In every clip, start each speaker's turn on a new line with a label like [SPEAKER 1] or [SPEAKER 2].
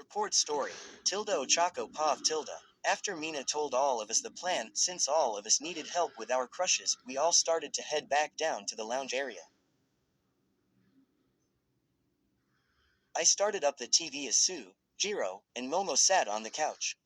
[SPEAKER 1] Report story. Tilda Ochako Pav Tilda. After Mina told all of us the plan, since all of us needed help with our crushes, we all started to head back down to the lounge area. I started up the TV as Sue, Jiro, and Momo sat on the couch.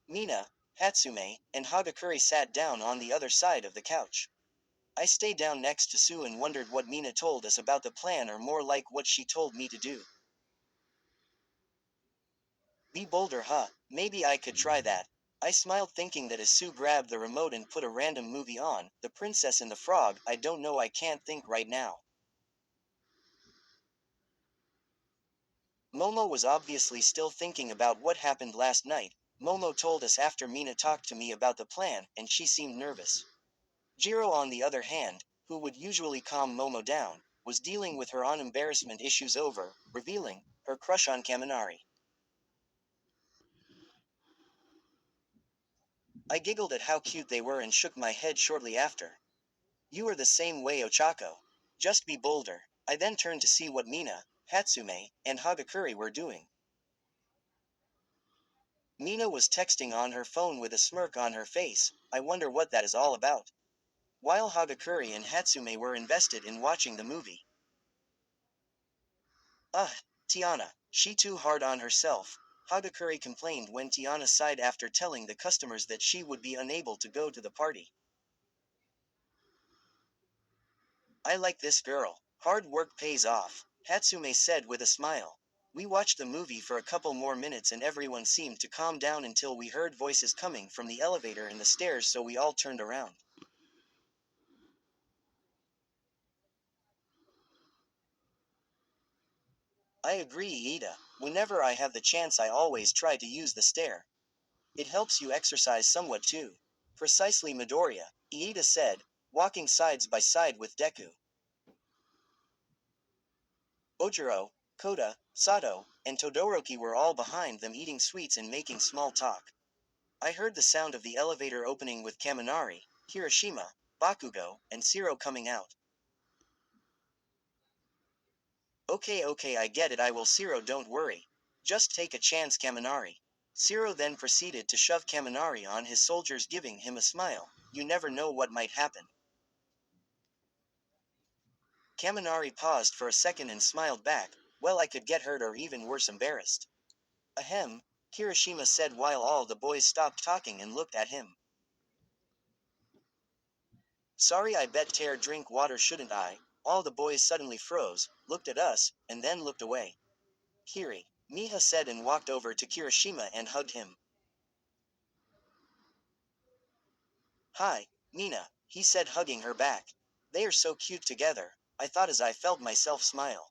[SPEAKER 1] Mina, Hatsume, and Hagakure sat down on the other side of the couch. I stayed down next to Sue and wondered what Mina told us about the plan, or more like what she told me to do. Be bolder, huh? Maybe I could try that. I smiled, thinking that as Sue grabbed the remote and put a random movie on, The Princess and the Frog. I don't know, I can't think right now. Momo was obviously still thinking about what happened last night. Momo told us after Mina talked to me about the plan, and she seemed nervous. Jiro, on the other hand, who would usually calm Momo down, was dealing with her own embarrassment issues over revealing her crush on Kaminari. I giggled at how cute they were and shook my head shortly after. You are the same way, Ochako. Just be bolder. I then turned to see what Mina, Hatsume, and Hagakure were doing. Mina was texting on her phone with a smirk on her face. I wonder what that is all about. While Hagakure and Hatsume were invested in watching the movie. Tiana, she too hard on herself, Hagakure complained when Tiana sighed after telling the customers that she would be unable to go to the party. I like this girl. Hard work pays off, Hatsume said with a smile. We watched the movie for a couple more minutes and everyone seemed to calm down until we heard voices coming from the elevator and the stairs, so we all turned around. I agree, Iida. Whenever I have the chance, I always try to use the stair. It helps you exercise somewhat too. Precisely, Midoriya, Iida said, walking sides by side with Deku. Ojiro, Koda, Sato, and Todoroki were all behind them eating sweets and making small talk. I heard the sound of the elevator opening with Kaminari, Kirishima, Bakugo, and Siro coming out. Okay, I get it, I will, Siro, don't worry. Just take a chance, Kaminari. Siro then proceeded to shove Kaminari on his soldiers, giving him a smile. You never know what might happen. Kaminari paused for a second and smiled back. Well, I could get hurt or even worse, embarrassed. Ahem, Kirishima said while all the boys stopped talking and looked at him. Sorry, I bet tear drink water, shouldn't I? All the boys suddenly froze, looked at us, and then looked away. Kiri, Miha said and walked over to Kirishima and hugged him. Hi, Mina, he said, hugging her back. They are so cute together, I thought as I felt myself smile.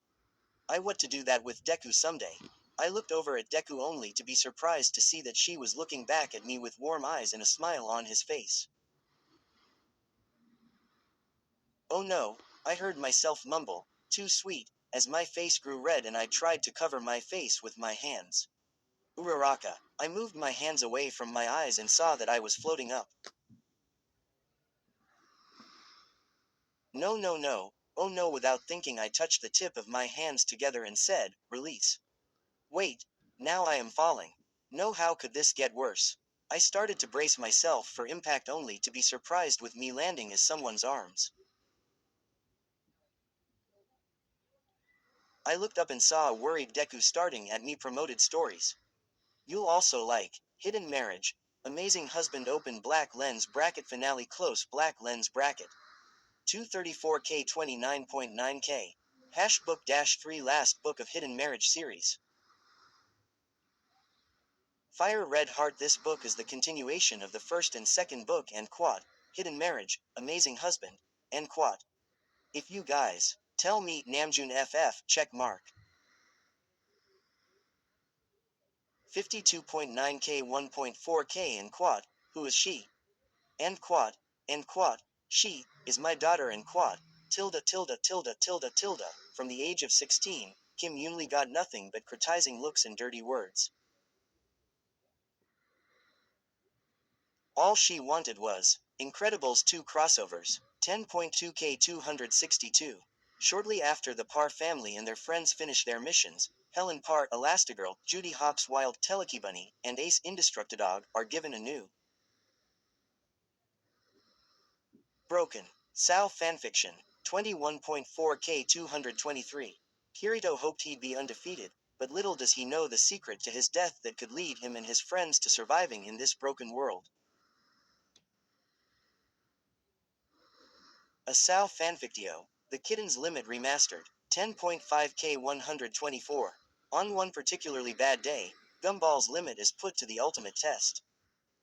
[SPEAKER 1] I want to do that with Deku someday. I looked over at Deku only to be surprised to see that she was looking back at me with warm eyes and a smile on his face. Oh no, I heard myself mumble, too sweet, as my face grew red and I tried to cover my face with my hands. Uraraka, I moved my hands away from my eyes and saw that I was floating up. No, oh no, without thinking I touched the tip of my hands together and said, release. Wait, now I am falling. No, how could this get worse? I started to brace myself for impact only to be surprised with me landing as someone's arms. I looked up and saw a worried Deku starting at me. Promoted stories. You'll also like Hidden Marriage, Amazing Husband, open black lens bracket, finale close black lens bracket. 234K 29.9K. Hash book -3 last book of Hidden Marriage series. Fire Red Heart. This book is the continuation of the first and second book and quad, Hidden Marriage, Amazing Husband, and quad. If you guys tell me, Namjoon FF check mark. 52.9K 1.4K and quad, who is she? And quad, she is my daughter and quad, tilde, from the age of 16, Kim Yoonlee got nothing but criticizing looks and dirty words. All she wanted was Incredibles 2 crossovers, 10.2K 262. Shortly after the Parr family and their friends finish their missions, Helen Parr, Elastigirl, Judy Hopps Wild Bunny, and Ace Indestructidog are given a new Broken Sao fanfiction 21.4K 223. Kirito hoped he'd be undefeated, but little does he know the secret to his death that could lead him and his friends to surviving in this broken world. A Sao fanfictio, The Kitten's Limit Remastered, 10.5K 124. On one particularly bad day, Gumball's limit is put to the ultimate test.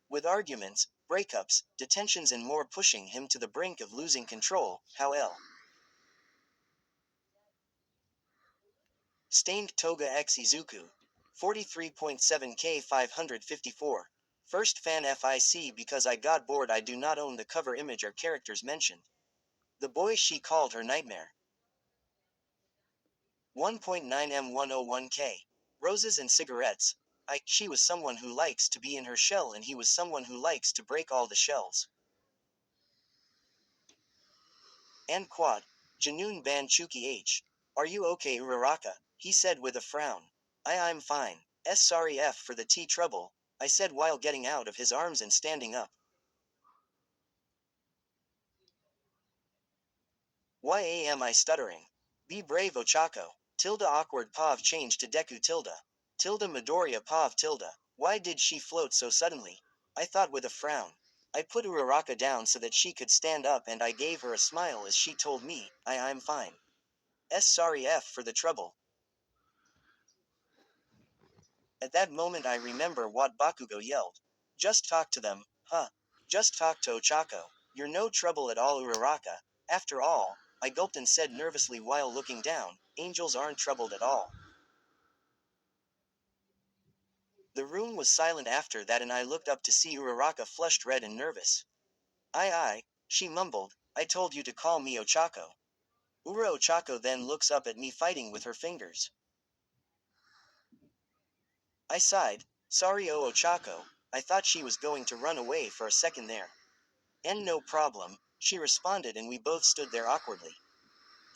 [SPEAKER 1] With arguments, breakups, detentions and more pushing him to the brink of losing control, how Stained Toga X Izuku. 43.7K 554. First fan FIC because I got bored. I do not own the cover image or characters mentioned. The boy she called her nightmare. 1.9M101K. Roses and cigarettes. She was someone who likes to be in her shell and he was someone who likes to break all the shells. And quad. Janoon Ban Chuki H. Are you okay, Uraraka? He said with a frown. I'm fine. Sorry F for the tea trouble, I said while getting out of his arms and standing up. Why am I stuttering? Be brave, Ochako. Tilda awkward pav changed to Deku tilde. Tilda Midoriya pav tilde. Why did she float so suddenly? I thought with a frown. I put Uraraka down so that she could stand up and I gave her a smile as she told me, I'm fine. Sorry F for the trouble. At that moment I remember what Bakugo yelled. Just talk to them, huh? Just talk to Ochako. You're no trouble at all, Uraraka. After all, I gulped and said nervously while looking down, angels aren't troubled at all. The room was silent after that and I looked up to see Uraraka flushed red and nervous. She mumbled, I told you to call me Ochako. Ochako then looks up at me fighting with her fingers. I sighed, sorry Ochako, I thought she was going to run away for a second there. And no problem, she responded and we both stood there awkwardly.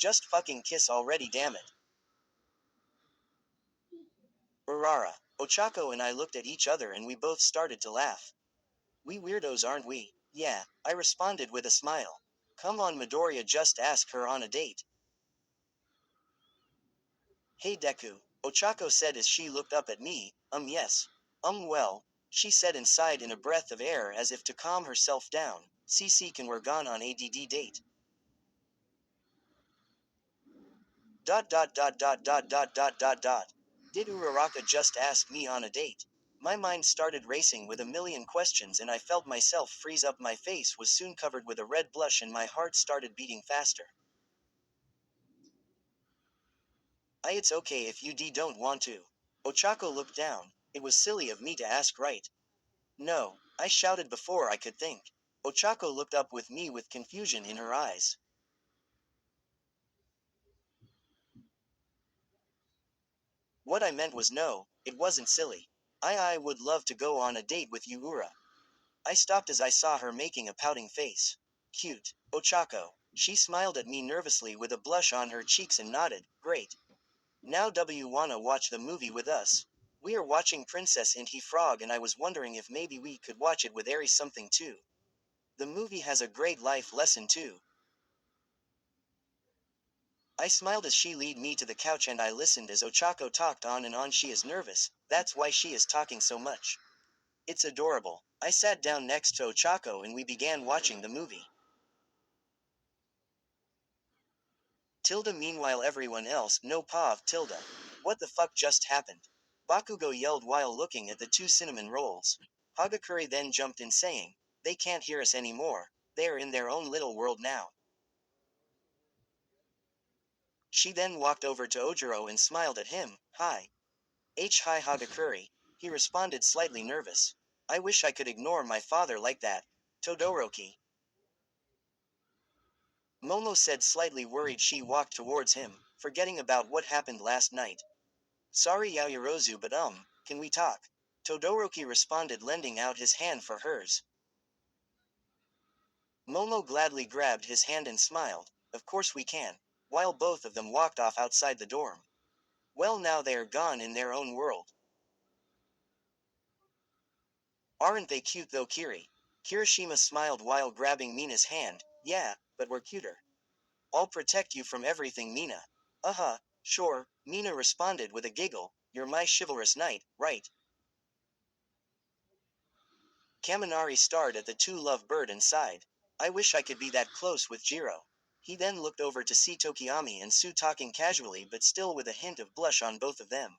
[SPEAKER 1] Just fucking kiss already, damn it. Urara, Ochako and I looked at each other and we both started to laugh. We weirdos aren't we? Yeah, I responded with a smile. Come on Midoriya, just ask her on a date. Hey Deku, Ochako said as she looked up at me, yes. Well, she said and sighed in a breath of air as if to calm herself down. CC can we're gone on ADD date. Dot dot dot dot dot dot dot dot dot. Did Uraraka just ask me on a date? My mind started racing with a million questions and I felt myself freeze up. My face was soon covered with a red blush and my heart started beating faster. It's okay if you don't want to. Ochako looked down. It was silly of me to ask, right? No, I shouted before I could think. Ochako looked up with me with confusion in her eyes. What I meant was no, it wasn't silly. I would love to go on a date with you, Ura. I stopped as I saw her making a pouting face. Cute, Ochako. She smiled at me nervously with a blush on her cheeks and nodded, great. Now wanna watch the movie with us? We are watching Princess and He Frog and I was wondering if maybe we could watch it with Aries something too. The movie has a great life lesson too. I smiled as she led me to the couch and I listened as Ochako talked on and on. She is nervous, that's why she is talking so much. It's adorable. I sat down next to Ochako and we began watching the movie. Tilda meanwhile everyone else no pav tilde. What the fuck just happened? Bakugo yelled while looking at the two cinnamon rolls. Hagakure then jumped in saying, they can't hear us anymore, they are in their own little world now. She then walked over to Ojiro and smiled at him, hi. Hi Hagakure. He responded slightly nervous. I wish I could ignore my father like that. Todoroki. Momo said slightly worried. She walked towards him, forgetting about what happened last night. Sorry Yaoyorozu but can we talk? Todoroki responded lending out his hand for hers. Momo gladly grabbed his hand and smiled, of course we can. while both of them walked off outside the dorm. Well, now they are gone in their own world. Aren't they cute though, Kiri? Kirishima smiled while grabbing Mina's hand. Yeah, but we're cuter. I'll protect you from everything, Mina. Uh-huh, sure, Mina responded with a giggle. You're my chivalrous knight, right? Kaminari stared at the two lovebird and sighed. I wish I could be that close with Jiro. He then looked over to see Tokiyami and Sue talking casually but still with a hint of blush on both of them.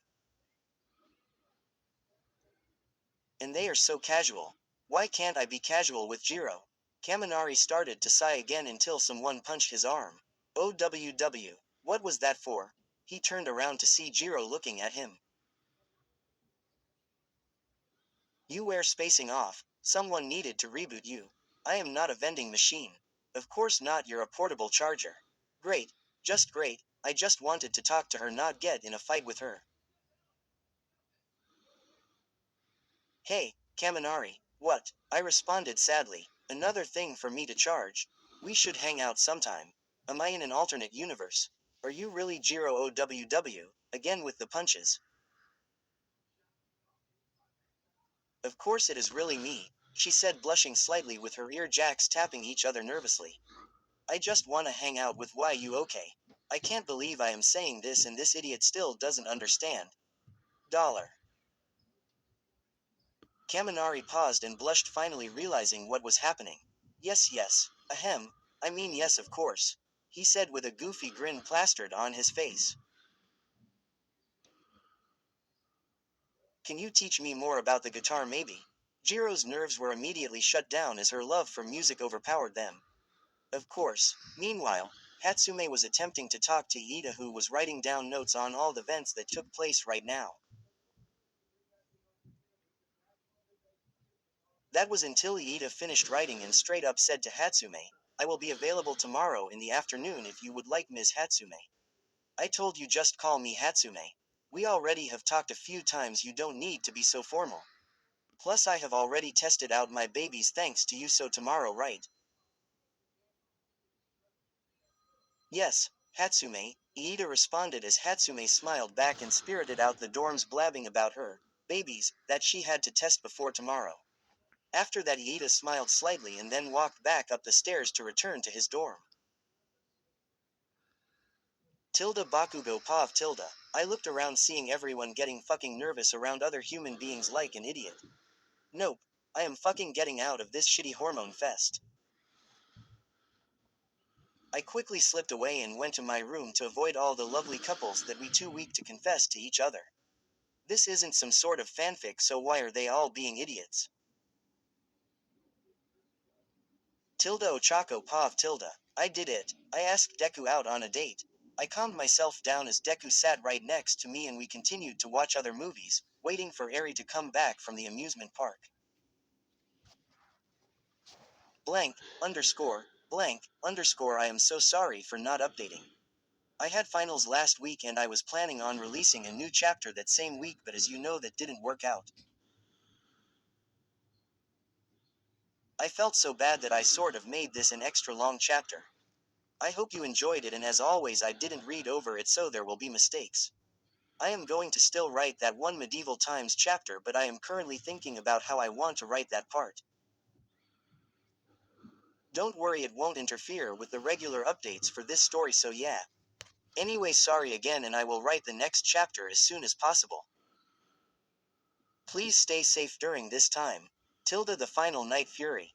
[SPEAKER 1] And they are so casual. Why can't I be casual with Jiro? Kaminari started to sigh again until someone punched his arm. OWW. What was that for? He turned around to see Jiro looking at him. You were spacing off. Someone needed to reboot you. I am not a vending machine. Of course not, you're a portable charger. Great. Just great. I just wanted to talk to her, not get in a fight with her. Hey, Kaminari. What? I responded sadly. Another thing for me to charge. We should hang out sometime. Am I in an alternate universe? Are you really Jiro OWW? Again with the punches. Of course it is really me, she said, blushing slightly with her ear jacks tapping each other nervously. I just wanna hang out with you, okay? I can't believe I am saying this and this idiot still doesn't understand. Dollar. Kaminari paused and blushed, finally realizing what was happening. Yes, yes. Ahem. I mean yes, of course. He said with a goofy grin plastered on his face. Can you teach me more about the guitar maybe? Jiro's nerves were immediately shut down as her love for music overpowered them. Of course. Meanwhile, Hatsume was attempting to talk to Iida, who was writing down notes on all the events that took place right now. That was until Iida finished writing and straight up said to Hatsume, I will be available tomorrow in the afternoon if you would like, Ms. Hatsume. I told you just call me Hatsume. We already have talked a few times, you don't need to be so formal. Plus I have already tested out my babies thanks to you, so tomorrow, right? Yes, Hatsume, Iida responded as Hatsume smiled back and spirited out the dorms, blabbing about her babies that she had to test before tomorrow. After that, Iida smiled slightly and then walked back up the stairs to return to his dorm. Tilda Bakugo Pav Tilda. I looked around, seeing everyone getting fucking nervous around other human beings like an idiot. Nope. I am fucking getting out of this shitty hormone fest. I quickly slipped away and went to my room to avoid all the lovely couples that we too weak to confess to each other. This isn't some sort of fanfic, so why are they all being idiots? Tilda Ochako Pav Tilda. I did it. I asked Deku out on a date. I calmed myself down as Deku sat right next to me and we continued to watch other movies, waiting for Eri to come back from the amusement park. Blank, underscore, blank, underscore, I am so sorry for not updating. I had finals last week and I was planning on releasing a new chapter that same week, but as you know, that didn't work out. I felt so bad that I sort of made this an extra long chapter. I hope you enjoyed it, and as always, I didn't read over it, so there will be mistakes. I am going to still write that one medieval times chapter, but I am currently thinking about how I want to write that part. Don't worry, it won't interfere with the regular updates for this story, so yeah. Anyway, sorry again, and I will write the next chapter as soon as possible. Please stay safe during this time. Tilda the Final Night Fury.